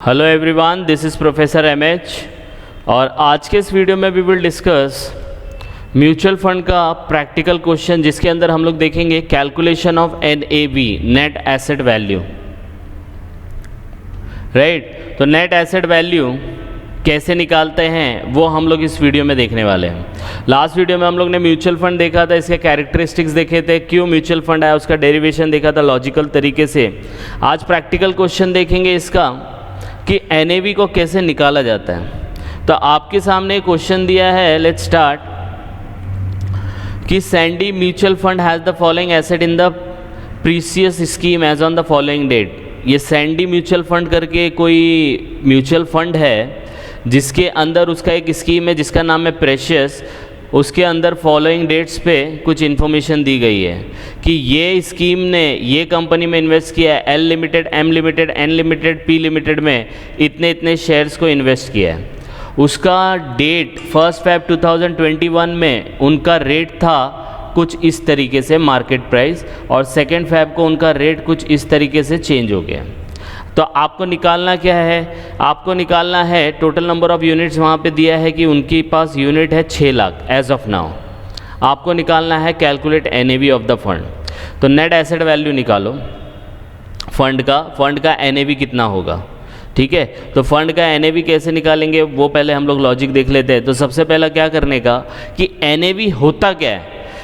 Hello everyone, this is professor MH और आज के इस वीडियो में we will discuss mutual fund का प्रैक्टिकल क्वेश्चन, जिसके अंदर हम लोग देखेंगे calculation of NAV, net asset value. Right, तो नेट एसेट वैल्यू कैसे निकालते हैं वो हम लोग इस वीडियो में देखने वाले हैं। लास्ट वीडियो में हम लोग ने म्यूचुअल फंड देखा था, इसके कैरेक्टरिस्टिक्स देखे थे, क्यों म्यूचुअल फंड आया, उसका डेरिवेशन देखा था लॉजिकल तरीके से। आज प्रैक्टिकल क्वेश्चन देखेंगे इसका कि एनएवी को कैसे निकाला जाता है। तो आपके सामने क्वेश्चन दिया है, लेट्स स्टार्ट, कि Sandy mutual fund has the following asset in the precious scheme as on the following date. ये सैंडी म्यूचुअल फंड करके कोई म्यूचुअल फंड है जिसके अंदर उसका एक स्कीम है जिसका नाम है प्रेशियस। उसके अंदर फॉलोइंग डेट्स पे कुछ इन्फॉर्मेशन दी गई है कि ये स्कीम ने ये कंपनी में इन्वेस्ट किया है, L limited, M limited, N limited, P limited में इतने इतने शेयर्स को इन्वेस्ट किया है। उसका डेट 1 Feb 2021 में उनका रेट था कुछ इस तरीके से मार्केट प्राइस, और 2 Feb को उनका रेट कुछ इस तरीके से चेंज हो गया। तो आपको निकालना क्या है, आपको निकालना है टोटल नंबर ऑफ़ यूनिट्स। वहाँ पे दिया है कि उनके पास यूनिट है 6 लाख एज ऑफ नाउ। आपको निकालना है calculate NAV of the fund. तो नेट एसेट वैल्यू निकालो फंड का एनएवी कितना होगा। ठीक है, तो फंड का एनएवी कैसे निकालेंगे वो पहले हम लोग लॉजिक देख लेते हैं। तो सबसे पहला क्या करने का कि एनएवी होता क्या है,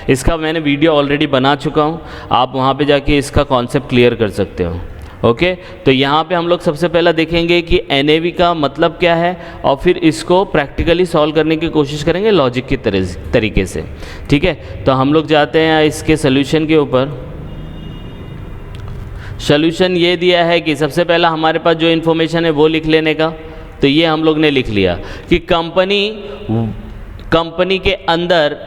इसका मैंने वीडियो ऑलरेडी बना चुका हूँ, आप वहाँ पे जाके इसका कॉन्सेप्ट क्लियर कर सकते हो। ओके, तो यहाँ पे हम लोग सबसे पहला देखेंगे कि एनएवी का मतलब क्या है और फिर इसको प्रैक्टिकली सॉल्व करने की कोशिश करेंगे लॉजिक की तरीके से। ठीक है, तो हम लोग जाते हैं इसके सोल्यूशन के ऊपर। सोल्यूशन ये दिया है कि सबसे पहला हमारे पास जो इन्फॉर्मेशन है वो लिख लेने का। तो ये हम लोग ने लिख लिया कि कंपनी के अंदर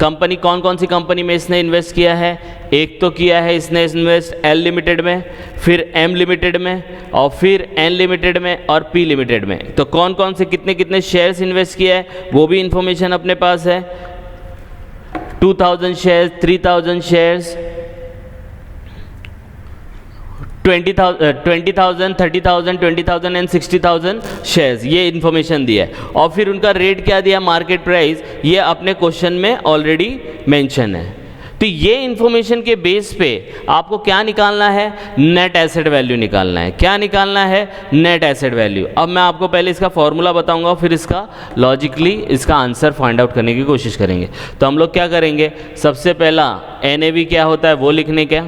कंपनी कौन कौन सी कंपनी में इसने इन्वेस्ट किया है। एक तो किया है इसने इन्वेस्ट एल लिमिटेड में, फिर एम लिमिटेड में, और फिर एन लिमिटेड में और पी लिमिटेड में। तो कौन कौन से कितने कितने शेयर्स इन्वेस्ट किया है वो भी इन्फॉर्मेशन अपने पास है। 2000 शेयर्स, 3000 शेयर्स, 20,000, 30,000, 20,000 एंड 60,000 शेयर्स, ये इन्फॉर्मेशन दिया है। और फिर उनका रेट क्या दिया, मार्केट प्राइस, ये अपने क्वेश्चन में ऑलरेडी मेंशन है। तो ये इन्फॉर्मेशन के बेस पे आपको क्या निकालना है, नेट एसेट वैल्यू निकालना है। क्या निकालना है, नेट एसेट वैल्यू। अब मैं आपको पहले इसका फॉर्मूला बताऊंगा, फिर इसका लॉजिकली इसका आंसर फाइंड आउट करने की कोशिश करेंगे। तो हम लोग क्या करेंगे, सबसे पहला एनएवी क्या होता है वो लिखने का।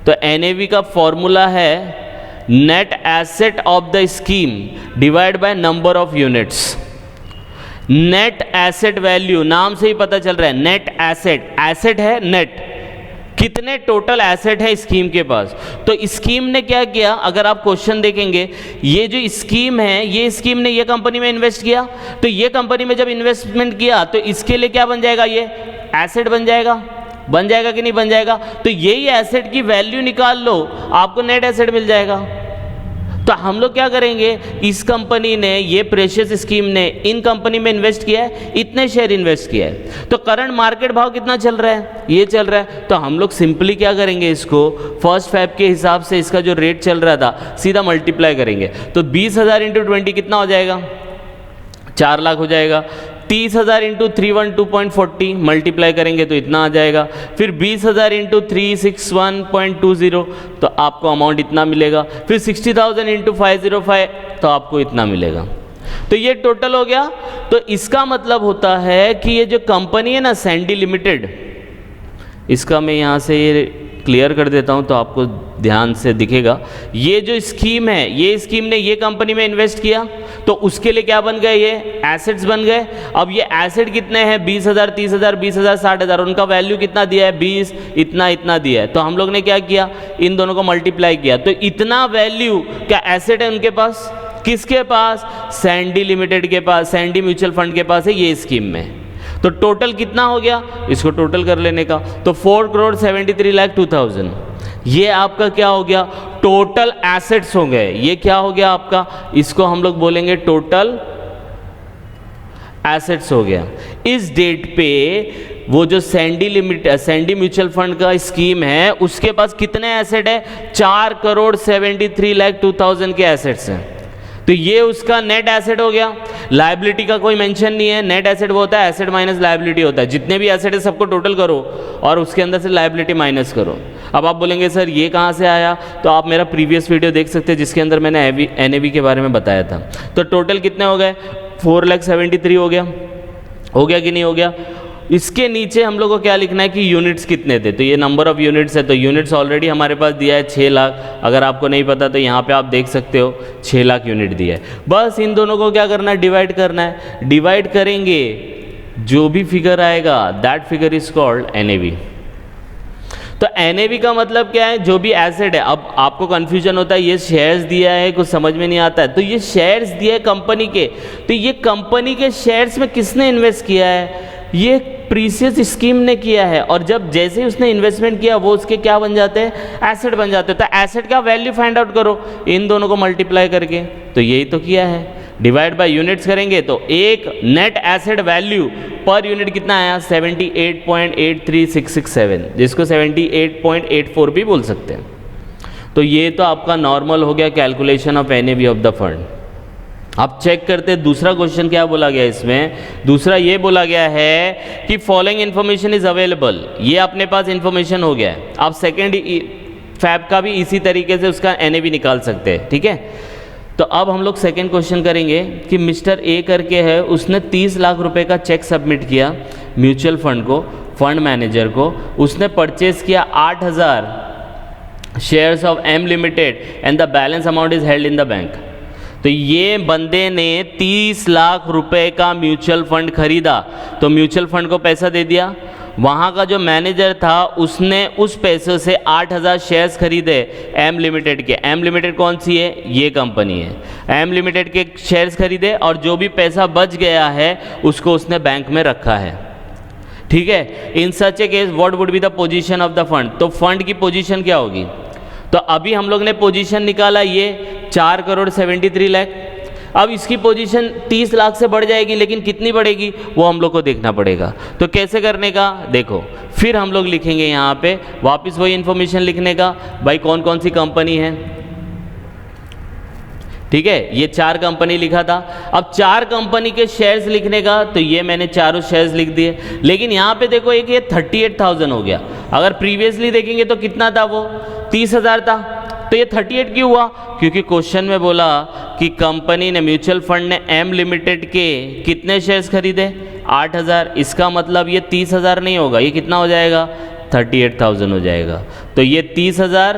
तो एनएवी का फॉर्मूला है net asset of the scheme divide by number of units. Net asset value नाम से ही पता चल रहा है, नेट एसेट, एसेट है नेट, कितने टोटल एसेट है स्कीम के पास। तो स्कीम ने क्या किया, अगर आप क्वेश्चन देखेंगे, ये जो स्कीम है, ये स्कीम ने ये कंपनी में इन्वेस्ट किया। तो ये कंपनी में जब इन्वेस्टमेंट किया तो इसके लिए क्या बन जाएगा, ये एसेट बन जाएगा कि नहीं बन जाएगा। तो यही एसेट की वैल्यू निकाल लो, आपको नेट एसेट मिल जाएगा। तो हम लोग क्या करेंगे, इस कंपनी ने, ये प्रेशियस स्कीम ने इन कंपनी में इन्वेस्ट किया है, इतने शेयर इन्वेस्ट किया है। तो करंट मार्केट भाव कितना चल रहा है, ये चल रहा है। तो हम लोग सिंपली क्या करेंगे, इसको 1 Feb के हिसाब से इसका जो रेट चल रहा था सीधा मल्टीप्लाई करेंगे। तो 20,000 × 20 कितना हो जाएगा, 4 लाख हो जाएगा। 30,000 × 312.40 मल्टीप्लाई करेंगे तो इतना आ जाएगा। फिर 20,000 × 361.20 तो आपको अमाउंट इतना मिलेगा। फिर 60,000 × 505 तो आपको इतना मिलेगा। तो ये टोटल हो गया। तो इसका मतलब होता है कि ये जो कंपनी है ना सैंडी लिमिटेड, इसका मैं यहाँ से ये क्लियर कर देता हूँ तो आपको ध्यान से दिखेगा। ये जो स्कीम है, ये स्कीम ने ये कंपनी में इन्वेस्ट किया तो उसके लिए क्या बन गए, ये एसेट्स बन गए। अब ये एसेट कितने हैं, 20,000, 30,000, 20,000, 60,000, उनका वैल्यू कितना दिया है, 20, इतना दिया है। तो हम लोग ने क्या किया, इन दोनों को मल्टीप्लाई किया। तो इतना वैल्यू क्या एसेट है उनके पास, किसके पास, सैंडी लिमिटेड के पास, सैंडी म्यूचुअल फंड के पास है ये स्कीम में। तो टोटल कितना हो गया, इसको टोटल कर लेने का। तो 4,73,02,000 ये आपका क्या हो गया, टोटल एसेट्स हो गए। ये क्या हो गया आपका, इसको हम लोग बोलेंगे टोटल एसेट्स हो गया। इस डेट पे वो जो सैंडी म्यूचुअल फंड का स्कीम है उसके पास कितने एसेट है, 4,73,02,000 के एसेट्स हैं। तो ये उसका नेट एसेट हो गया। लायबिलिटी का कोई मेंशन नहीं है, नेट एसेट वो होता है एसेट माइनस लायबिलिटी होता है, जितने भी एसेट है सबको टोटल करो और उसके अंदर से लायबिलिटी माइनस करो। अब आप बोलेंगे सर ये कहाँ से आया, तो आप मेरा प्रीवियस वीडियो देख सकते हैं जिसके अंदर मैंने NAV के बारे में बताया था। तो टोटल कितने हो गए, 4,73,000 हो गया कि नहीं हो गया। इसके नीचे हम लोग को क्या लिखना है कि यूनिट्स कितने थे, तो ये नंबर ऑफ यूनिट्स है, तो यूनिट्स ऑलरेडी हमारे पास दिया है 6 लाख। अगर आपको नहीं पता तो यहाँ पे आप देख सकते हो 6 लाख यूनिट दिया है। बस इन दोनों को क्या करना है, डिवाइड करना है। डिवाइड करेंगे जो भी फिगर आएगा that figure is called NAV। तो NAV का मतलब क्या है, जो भी एसेट है। अब आपको कंफ्यूजन होता है ये शेयर्स दिया है कुछ समझ में नहीं आता है, तो ये शेयर्स दिए है कंपनी के, तो ये कंपनी के शेयर्स में किसने इन्वेस्ट किया है, ये प्रीसियस स्कीम ने किया है। और जब जैसे ही उसने इन्वेस्टमेंट किया वो उसके क्या बन जाते हैं, एसेट बन जाते हैं। तो एसेट का वैल्यू फाइंड आउट करो इन दोनों को मल्टीप्लाई करके, तो यही तो किया है। डिवाइड बाय यूनिट्स करेंगे तो एक net asset value per unit कितना आया, 78.83667, जिसको 78.84 भी बोल सकते हैं। तो ये तो आपका नॉर्मल हो गया calculation of NAV of the fund. अब चेक करते हैं दूसरा क्वेश्चन क्या बोला गया इसमें। दूसरा ये बोला गया है कि फॉलोइंग इन्फॉर्मेशन इज अवेलेबल, ये अपने पास इन्फॉर्मेशन हो गया है। आप सेकेंड फैब का भी इसी तरीके से उसका NAV निकाल सकते हैं, ठीक है। तो अब हम लोग सेकेंड क्वेश्चन करेंगे कि मिस्टर ए करके है, उसने 30 लाख रुपए का चेक सबमिट किया म्यूचुअल फंड को, फंड मैनेजर को। उसने परचेज किया 8,000 shares of M limited and the balance amount is held in the bank. तो ये बंदे ने 30 लाख रुपए का म्यूचुअल फंड खरीदा, तो म्यूचुअल फंड को पैसा दे दिया। वहाँ का जो मैनेजर था उसने उस पैसे से 8,000 शेयर्स खरीदे M लिमिटेड के। M लिमिटेड कौन सी है, ये कंपनी है। M लिमिटेड के शेयर्स खरीदे और जो भी पैसा बच गया है उसको उसने बैंक में रखा है, ठीक है। In such a case what would be the position of the fund, तो फंड की पोजीशन क्या होगी। तो अभी हम लोग ने पोजीशन निकाला ये 4,73,00,000। अब इसकी पोजीशन 30 लाख से बढ़ जाएगी, लेकिन कितनी बढ़ेगी वो हम लोग को देखना पड़ेगा। तो कैसे करने का, देखो फिर हम लोग लिखेंगे यहाँ पे वापस वही इन्फॉर्मेशन लिखने का, भाई कौन कौन सी कंपनी है, ठीक है। ये 4 कंपनी लिखा था। अब 4 कंपनी के शेयर्स लिखने का, तो ये मैंने चारों शेयर्स लिख दिए। लेकिन यहाँ पे देखो एक ये 38,000 हो गया। अगर प्रीवियसली देखेंगे तो कितना था, वो 30,000 था। तो ये 38 क्यों हुआ, क्योंकि क्वेश्चन में बोला कि कंपनी ने, म्यूचुअल फंड ने M लिमिटेड के कितने शेयर्स खरीदे, 8,000। इसका मतलब ये 30,000 नहीं होगा, ये कितना हो जाएगा, 38,000 हो जाएगा। तो ये 30,000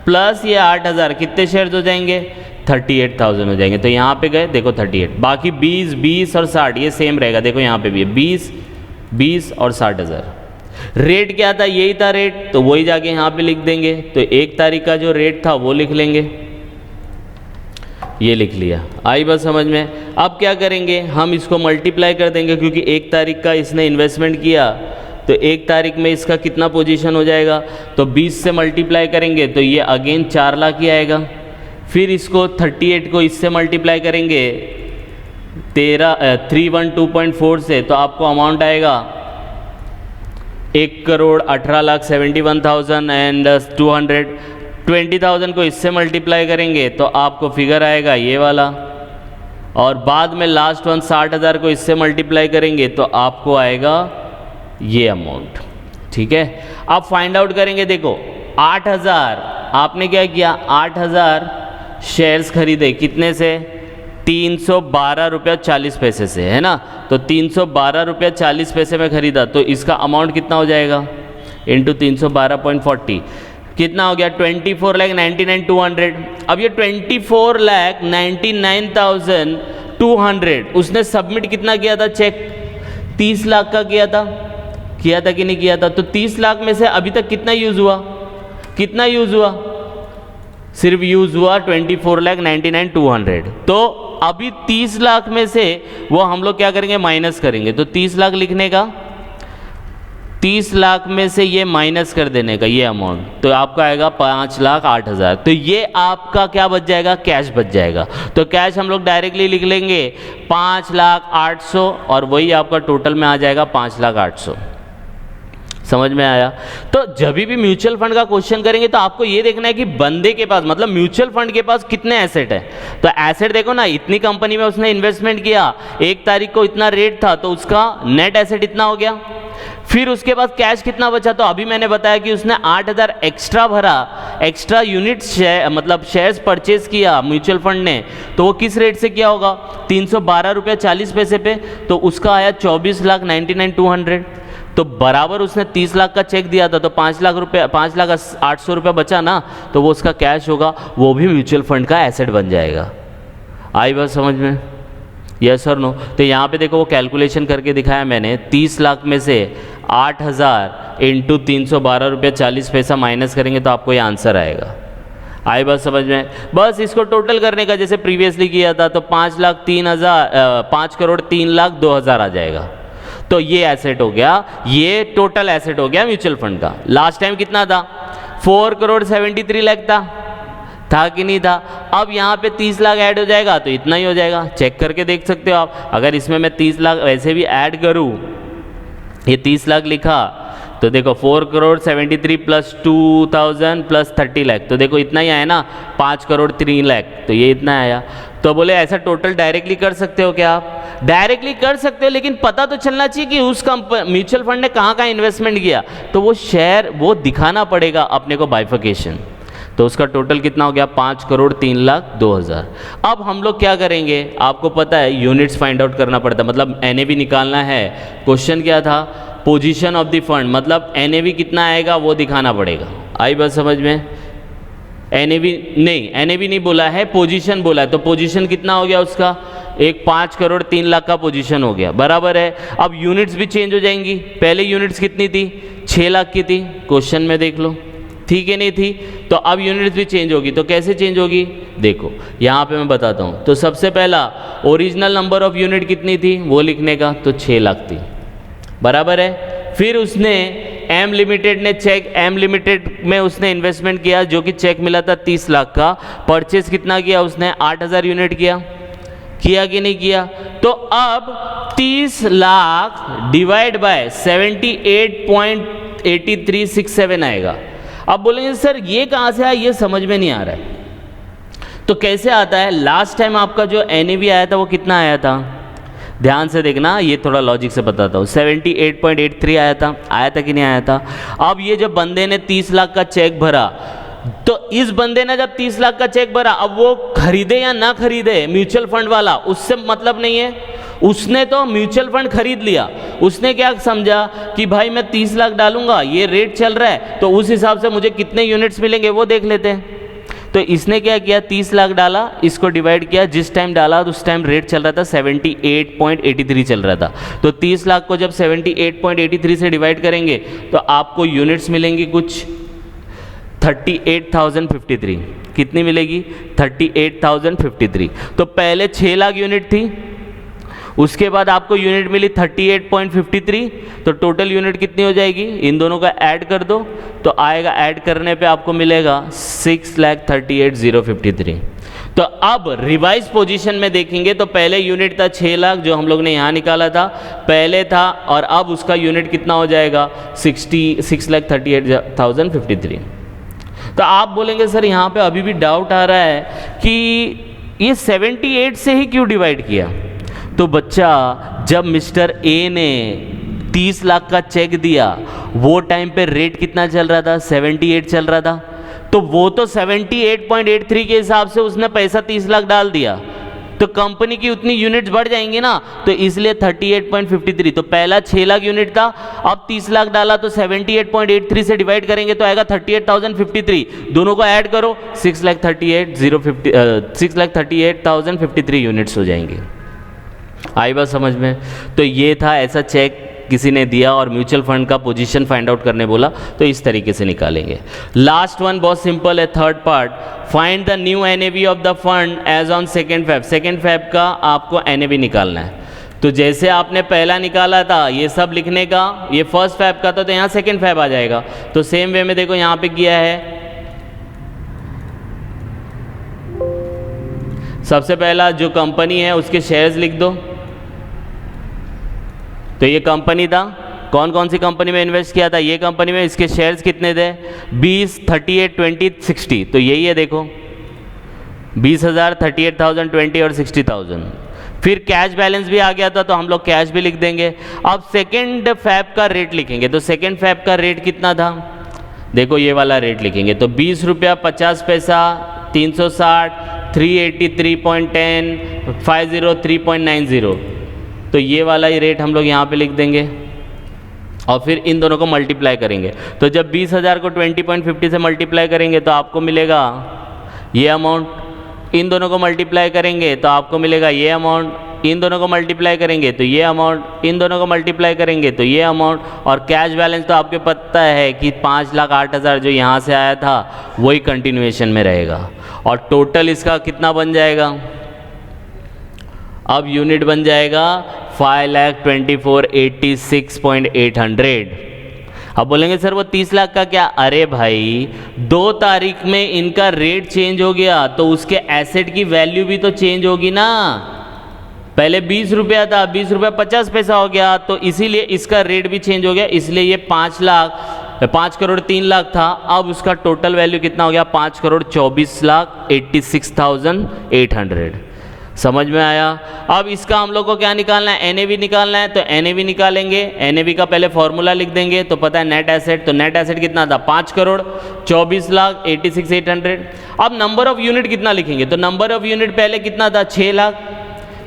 प्लस ये 8,000 कितने शेयर्स हो जाएंगे, 38,000 हो जाएंगे। तो यहाँ पे गए देखो 38, बाकी 20, 20 और 60 ये सेम रहेगा। देखो यहाँ पे भी है 20, 20 और 60,000। रेट क्या था, यही था रेट, तो वही जाके यहाँ पे लिख देंगे। तो 1 तारीख का जो रेट था वो लिख लेंगे, ये लिख लिया। आई बात समझ में। अब क्या करेंगे, हम इसको मल्टीप्लाई कर देंगे, क्योंकि 1 तारीख का इसने इन्वेस्टमेंट किया, तो 1 तारीख में इसका कितना पोजीशन हो जाएगा, तो 20 से मल्टीप्लाई करेंगे तो ये अगेन 4 लाख ही आएगा। फिर इसको 38 को इससे मल्टीप्लाई करेंगे 312.4 से, तो आपको अमाउंट आएगा 1,18,71,000 एंड 200। 20,000 को इससे मल्टीप्लाई करेंगे तो आपको फिगर आएगा ये वाला, और बाद में लास्ट वन 60,000 को इससे मल्टीप्लाई करेंगे तो आपको आएगा ये अमाउंट, ठीक है। अब फाइंड आउट करेंगे। देखो 8,000 आपने क्या किया, 8,000 शेयर्स खरीदे कितने से, 312 रुपया 40 पैसे से, है ना। तो 312 रुपया 40 पैसे में खरीदा, तो इसका अमाउंट कितना हो जाएगा, इंटू 312.40 कितना हो गया, 24,99,200। अब ये 24,99,200 उसने सबमिट कितना किया था, चेक 30 लाख का किया था कि नहीं किया था। तो 30 लाख में से अभी तक कितना यूज़ हुआ, कितना यूज़ हुआ, सिर्फ यूज़ हुआ 24,99,200। तो अभी 30 लाख में से वो हम लोग क्या करेंगे, माइनस करेंगे। तो 30 लाख लिखने का, 30 लाख में से ये माइनस कर देने का ये अमाउंट, तो आपका आएगा 5,08,000। तो ये आपका क्या बच जाएगा, कैश बच जाएगा। तो कैश हम लोग डायरेक्टली लिख लेंगे 5,08,000 और वही आपका टोटल में आ जाएगा 5,08,000। समझ में आया? तो जब भी म्यूचुअल फंड का क्वेश्चन करेंगे तो आपको ये देखना है कि बंदे के पास, मतलब म्यूचुअल फंड के पास कितने एसेट है। तो एसेट देखो ना, इतनी कंपनी में उसने इन्वेस्टमेंट किया, 1 तारीख को इतना रेट था, तो उसका नेट एसेट इतना हो गया। फिर उसके बाद कैश कितना बचा, तो अभी मैंने बताया कि उसने 8000 एक्स्ट्रा भरा, एक्स्ट्रा यूनिट्स शेयर मतलब शेयर्स परचेज किया म्यूचुअल फंड ने, तो वो किस रेट से किया होगा, 312 रुपया 40 पैसे पे, तो उसका आया 24,99,200। तो बराबर उसने 30 लाख का चेक दिया था, तो 5 लाख रुपये, 5,08,000 रुपया बचा ना, तो वो उसका कैश होगा, वो भी म्यूचुअल फंड का एसेट बन जाएगा। आई बात समझ में? यस और नो? तो यहाँ पे देखो वो कैलकुलेशन करके दिखाया मैंने, 30 लाख में से 8,000 इंटू 312 रुपये 40 पैसा माइनस करेंगे तो आपको ये आंसर आएगा। आई बात समझ में? बस इसको टोटल करने का जैसे प्रीवियसली किया था, तो 5,03,02,000 आ जाएगा। तो ये एसेट हो गया, ये टोटल एसेट हो गया म्यूचुअल फंड का। लास्ट टाइम कितना था, 4,73 लाख था कि नहीं था? अब यहाँ पे 30 लाख ऐड हो जाएगा तो इतना ही हो जाएगा, चेक करके देख सकते हो आप। अगर इसमें मैं 30 लाख वैसे भी ऐड करूँ, ये 30 लाख लिखा तो देखो 4,73 प्लस 2,000 प्लस 30 लाख, तो देखो इतना ही आया ना, 5,03 लाख, तो ये इतना आया। तो बोले ऐसा टोटल डायरेक्टली कर सकते हो क्या? आप डायरेक्टली कर सकते हो, लेकिन पता तो चलना चाहिए कि उस म्यूचुअल फंड ने कहाँ कहाँ इन्वेस्टमेंट किया, तो वो शेयर वो दिखाना पड़ेगा अपने को बाइफिकेशन। तो उसका टोटल कितना हो गया, 5,03,02,000। अब हम लोग क्या करेंगे, आपको पता है यूनिट्स फाइंड आउट करना पड़ता है, मतलब NAV निकालना है। क्वेश्चन क्या था, पोजीशन ऑफ द फंड, मतलब NAV कितना आएगा वो दिखाना पड़ेगा। आई बात समझ में? NAV नहीं बोला है, पोजीशन बोला है। तो पोजीशन कितना हो गया उसका, एक 5,03,00,000 का पोजीशन हो गया, बराबर है। अब यूनिट्स भी चेंज हो जाएंगी, पहले यूनिट्स कितनी थी, 6 लाख की थी, क्वेश्चन में देख लो, ठीक है नहीं थी? तो अब यूनिट्स भी चेंज होगी, तो कैसे चेंज होगी देखो, यहाँ पे मैं बताता हूँ। तो सबसे पहला ओरिजिनल नंबर ऑफ यूनिट कितनी थी वो लिखने का, तो 6 लाख थी, बराबर है। फिर उसने एम लिमिटेड ने चेक, एम लिमिटेड में उसने इन्वेस्टमेंट किया, जो कि चेक मिला था 30 लाख का। परचेज कितना किया उसने, 8,000 यूनिट किया कि नहीं किया? तो अब 30 लाख डिवाइड बाय 78.8367 आएगा। अब बोलेंगे सर ये कहाँ से आया, ये समझ में नहीं आ रहा है। तो कैसे आता है, लास्ट टाइम आपका जो NAV आया था वो कितना आया था, ध्यान से देखना, ये थोड़ा लॉजिक से बताता हूँ। 78.83 आया था कि नहीं आया था? अब ये जब बंदे ने 30 लाख का चेक भरा, तो इस बंदे ने जब 30 लाख का चेक भरा, अब वो खरीदे या ना खरीदे म्यूचुअल फंड वाला, उससे मतलब नहीं है। उसने तो म्यूचुअल फंड खरीद लिया, उसने क्या समझा कि भाई मैं 30 लाख डालूंगा, ये रेट चल रहा है, तो उस हिसाब से मुझे कितने यूनिट्स मिलेंगे वो देख लेते हैं। तो इसने क्या किया, 30 लाख डाला, इसको डिवाइड किया, जिस टाइम डाला उस टाइम रेट चल रहा था 78.83 चल रहा था। तो 30 लाख को जब 78.83 से डिवाइड करेंगे तो आपको यूनिट्स मिलेंगी कुछ 38,053। कितनी मिलेगी, 38,053। तो पहले 6 लाख यूनिट थी, उसके बाद आपको यूनिट मिली 38.53, तो टोटल यूनिट कितनी हो जाएगी, इन दोनों का ऐड कर दो तो आएगा, ऐड करने पे आपको मिलेगा 6,38,053। तो अब रिवाइज पोजीशन में देखेंगे तो पहले यूनिट था 6 लाख जो हम लोग ने यहाँ निकाला था, पहले था, और अब उसका यूनिट कितना हो जाएगा 6,38,053। तो आप बोलेंगे सर यहाँ पे अभी भी डाउट आ रहा है कि ये 78 से ही क्यों डिवाइड किया? तो बच्चा, जब मिस्टर ए ने 30 लाख का चेक दिया, वो टाइम पे रेट कितना चल रहा था, 78 चल रहा था। तो वो तो 78.83 के हिसाब से उसने पैसा 30 लाख डाल दिया, तो कंपनी की उतनी यूनिट्स बढ़ जाएंगी ना, तो इसलिए 38.53। तो पहला 6 लाख यूनिट था, अब 30 लाख डाला, तो 78.83 से डिवाइड करेंगे तो आएगा 38,053। दोनों को ऐड करो, 6,38,053 यूनिट्स हो जाएंगे। आई बात समझ में? तो ये था, ऐसा चेक किसी ने दिया और म्यूचुअल फंड का पोजीशन फाइंड आउट करने बोला, तो इस तरीके से निकालेंगे। लास्ट वन बहुत सिंपल है, third part, find the new NAV of the fund as on 2 Feb। 2 Feb का आपको NAV निकालना है। तो जैसे आपने पहला निकाला था ये सब लिखने का, ये 1 Feb का था, तो यहाँ 2 Feb आ जाएगा। तो सेम वे में देखो यहाँ पे किया है, सबसे पहला जो कंपनी है उसके शेयर्स लिख दो। तो ये कंपनी था, कौन कौन सी कंपनी में इन्वेस्ट किया था, ये कंपनी में, इसके शेयर्स कितने थे 20, 38, 20, 60, तो यही है देखो 20,000, 38,000, 20 और 60,000। फिर कैश बैलेंस भी आ गया था तो हम लोग कैश भी लिख देंगे। अब सेकेंड फैब का रेट लिखेंगे, तो सेकेंड फैब का रेट कितना था, देखो ये वाला रेट लिखेंगे, तो 20 रुपया 50 पैसा, 360, 383.10, 503.90, तो ये वाला ही रेट हम लोग यहाँ पे लिख देंगे और फिर इन दोनों को मल्टीप्लाई करेंगे। तो जब 20,000 को 20.50 से मल्टीप्लाई करेंगे तो आपको मिलेगा ये अमाउंट, इन दोनों को मल्टीप्लाई करेंगे तो आपको मिलेगा ये अमाउंट, इन दोनों को मल्टीप्लाई करेंगे तो ये अमाउंट, इन दोनों को मल्टीप्लाई करेंगे तो ये अमाउंट, और कैश बैलेंस तो आपको पता है कि 5,08,000 जो यहाँ से आया था वही कंटिन्यूएशन में रहेगा। और टोटल इसका कितना बन जाएगा, अब यूनिट बन जाएगा 5,24,86,800। अब बोलेंगे सर वो 30 लाख का क्या, अरे भाई 2 तारीख में इनका रेट चेंज हो गया तो उसके एसेट की वैल्यू भी तो चेंज होगी ना। पहले 20 रुपया था, 20 रुपया 50 पैसा हो गया, तो इसीलिए इसका रेट भी चेंज हो गया, इसलिए ये 5 करोड़ 3 लाख था, अब उसका टोटल वैल्यू कितना हो गया 5,24,86,800। समझ में आया। अब इसका हम लोग को क्या निकालना है, NAV निकालना है, तो NAV निकालेंगे। NAV का पहले फॉर्मूला लिख देंगे, तो पता है नेट एसेट, तो नेट एसेट कितना था 5 करोड़ 24,86,800। अब नंबर ऑफ यूनिट कितना लिखेंगे, तो नंबर ऑफ यूनिट पहले कितना था 6 लाख,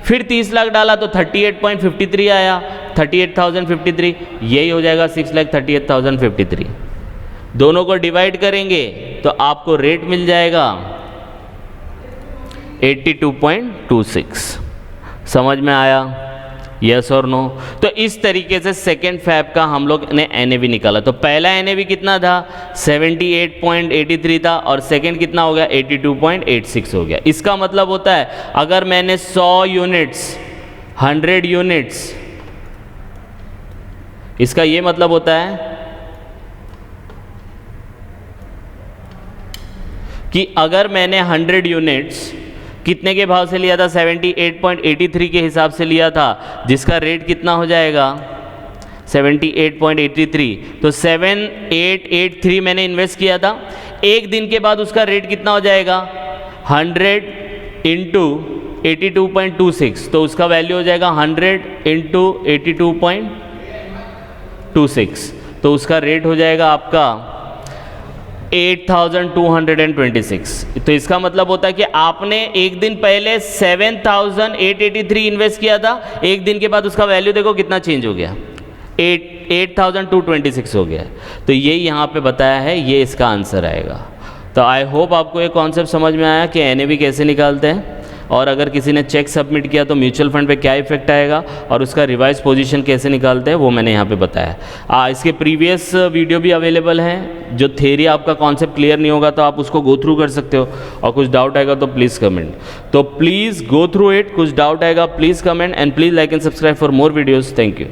फिर 30 लाख डाला तो 38.53 आया, 38,053, यही हो जाएगा 6,38,053। दोनों को डिवाइड करेंगे तो आपको रेट मिल जाएगा 82.26। समझ में आया, यस और नो। तो इस तरीके से सेकेंड फैब का हम लोग ने NAV निकाला। तो पहला NAV कितना था 78.83 था और सेकेंड कितना हो गया 82.86 हो गया। इसका मतलब होता है अगर मैंने 100 यूनिट्स 100 यूनिट्स, इसका ये मतलब होता है कि अगर मैंने 100 यूनिट्स कितने के भाव से लिया था 78.83 के हिसाब से लिया था, जिसका रेट कितना हो जाएगा 78.83, तो 7883 मैंने इन्वेस्ट किया था। एक दिन के बाद उसका रेट कितना हो जाएगा 100 इंटू 82.26, तो उसका वैल्यू हो जाएगा 100 इंटू 82.26, तो उसका रेट हो जाएगा आपका 8,226। तो इसका मतलब होता है कि आपने एक दिन पहले 7,883 इन्वेस्ट किया था, एक दिन के बाद उसका वैल्यू देखो कितना चेंज हो गया 8,226 हो गया। तो ये यहाँ पे बताया है, ये इसका आंसर आएगा। तो आई होप आपको ये कॉन्सेप्ट समझ में आया कि NAV कैसे निकालते हैं, और अगर किसी ने चेक सबमिट किया तो म्यूचुअल फंड पे क्या इफेक्ट आएगा और उसका रिवाइज पोजीशन कैसे निकालते हैं वो मैंने यहाँ पे बताया। इसके प्रीवियस वीडियो भी अवेलेबल हैं। जो थ्योरी आपका कॉन्सेप्ट क्लियर नहीं होगा तो आप उसको गो थ्रू कर सकते हो, और कुछ डाउट आएगा तो प्लीज़ कमेंट, तो प्लीज़ गो थ्रू इट। कुछ डाउट आएगा please comment, and please like and subscribe for more videos. Thank you.